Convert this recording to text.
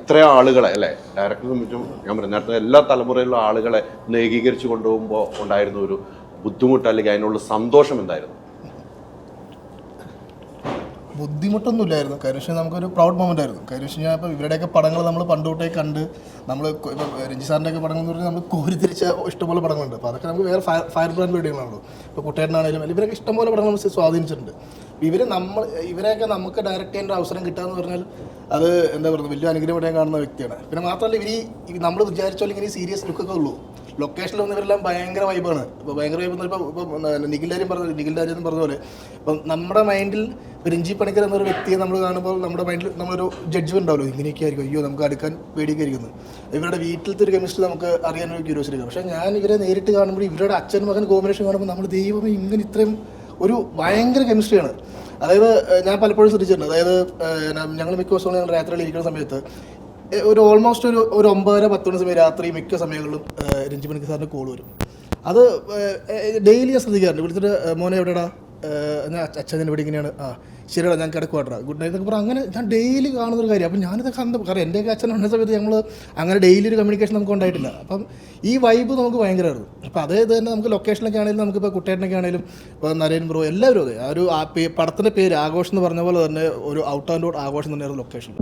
ഇത്ര ആളുകളെ അല്ലേ ഡയറക്ടറെ സംബന്ധിച്ചും ഞാൻ പറഞ്ഞു നേരത്തെ എല്ലാ തലമുറയിലുള്ള ആളുകളെ ഒന്ന് ഏകീകരിച്ച് കൊണ്ടുപോകുമ്പോൾ ഉണ്ടായിരുന്ന ഒരു ബുദ്ധിമുട്ട് അല്ലെങ്കിൽ അതിനുള്ള സന്തോഷം എന്തായിരുന്നു? ബുദ്ധിമുട്ടൊന്നുമില്ലായിരുന്നു. കാര്യം വെച്ചാൽ നമുക്കൊരു പ്രൗഡ് മൊമെൻ്റ് ആയിരുന്നു. കാര്യം വെച്ച് കഴിഞ്ഞാൽ ഇപ്പോൾ ഇവരുടെയൊക്കെ പടങ്ങൾ നമ്മൾ പണ്ട് തൊട്ടേ കണ്ട് നമ്മൾ ഇപ്പോൾ രഞ്ജി സാറിൻ്റെയൊക്കെ പടങ്ങൾ എന്ന് പറഞ്ഞാൽ നമ്മൾ കോരിത്തിരിച്ച ഇഷ്ടംപോലെ പടങ്ങളുണ്ട്. അപ്പോൾ അതൊക്കെ നമുക്ക് വേറെ ഫയർ ബ്രാൻഡ് വീഡിയോകളാണല്ലോ. ഇപ്പോൾ കുട്ടേട്ടനാണെങ്കിലും ഇവരൊക്കെ ഇഷ്ടംപോലെ പടങ്ങൾ നമ്മൾ സ്വാധീനിച്ചിട്ടുണ്ട്. ഇവരെയൊക്കെ നമുക്ക് ഡയറക്റ്റ് ചെയ്യേണ്ട അവസരം കിട്ടുകയെന്ന് പറഞ്ഞാൽ അത് എന്താ പറയുക വലിയ അനുഗ്രഹമായിട്ട് ഞാൻ കാണുന്ന വ്യക്തിയാണ്. പിന്നെ മാത്രമല്ല നമ്മൾ വിചാരിച്ചാൽ ഇങ്ങനെ സീരിയസ് ലുക്കൊക്കെ ഉള്ളൂ. ലൊക്കേഷനിൽ വന്നവരെല്ലാം ഭയങ്കര വൈബാണ്. ഇപ്പോൾ ഭയങ്കര വൈബ് എന്ന് ഇപ്പോൾ നിഖിൽരാജ് പറഞ്ഞ പോലെ ഇപ്പം നമ്മുടെ മൈൻഡിൽ രഞ്ജി പണിക്കർ എന്നൊരു വ്യക്തിയെ നമ്മൾ കാണുമ്പോൾ നമ്മുടെ മൈൻഡിൽ നമ്മളൊരു ജഡ്ജ്മെൻ്റ് ഉണ്ടാവുമല്ലോ, ഇങ്ങനെയൊക്കെ ആയിരിക്കും, അയ്യോ നമുക്ക് അടുക്കാൻ പേടിയൊക്കെ ഇരിക്കുന്നത്. ഇവരുടെ വീട്ടിലത്തെ ഒരു കെമിസ്ട്രി നമുക്ക് അറിയാനൊരു ക്യൂരിയോസിറ്റി. പക്ഷേ ഞാൻ ഇവരെ നേരിട്ട് കാണുമ്പോൾ ഇവരുടെ അച്ഛൻ മകൻ കോമ്പിനേഷൻ കാണുമ്പോൾ നമ്മൾ ദൈവം ഇങ്ങനെ ഇത്രയും ഒരു ഭയങ്കര കെമിസ്ട്രിയാണ്. അതായത് ഞാൻ പലപ്പോഴും ശ്രദ്ധിച്ചിട്ടുണ്ട്. അതായത് ഞങ്ങൾ മിക്ക ദിവസങ്ങളും ഞങ്ങൾ രാത്രിയിൽ ഇരിക്കുന്ന സമയത്ത് ഒരു ഓൾമോസ്റ്റ് ഒരു 9:30-10 മണി സമയം രാത്രി മിക്ക സമയങ്ങളിലും രഞ്ജി പണിക്കർ സാറിൻ്റെ കോൾ വരും. അത് ഡെയിലി ഞാൻ ശ്രദ്ധിക്കാറുണ്ട്. വിളിച്ചിട്ട് മോനെ എവിടെടാ, ഞാൻ അച്ഛൻ ഇവിടെ ഇങ്ങനെയാണ്, ശരിയടാ ഞാൻ കിടക്കുവാട്ടാ, ഗുഡ് നൈറ്റ് എന്നൊക്കെ പറഞ്ഞാൽ അങ്ങനെ ഞാൻ ഡെയിലി കാണുന്നൊരു കാര്യം. അപ്പം ഞാനിത് കാരണം എൻ്റെയൊക്കെ അച്ഛൻ ഉള്ള സമയത്ത് ഞങ്ങൾ അങ്ങനെ ഡെയിലി ഒരു കമ്മ്യൂണിക്കേഷൻ നമുക്ക് ഉണ്ടായിട്ടില്ല. അപ്പം ഈ വൈബ് നമുക്ക് ഭയങ്കരമായിരുന്നു. അപ്പോൾ അതേ തന്നെ നമുക്ക് ലൊക്കേഷനൊക്കെ ആണെങ്കിലും നമുക്കിപ്പോൾ കുട്ടേട്ടനൊക്കെ ആണെങ്കിലും ഇപ്പോൾ നരേൻ ബ്രോ എല്ലാവരും അതെ ആ ഒരു പടത്തിൻ്റെ പേര് ആഘോഷം എന്ന് പറഞ്ഞ പോലെ തന്നെ ഒരു ഔട്ട് ആൻഡ് ഔട്ട് ആഘോഷം തന്നെയായിരുന്നു ലൊക്കേഷൻ.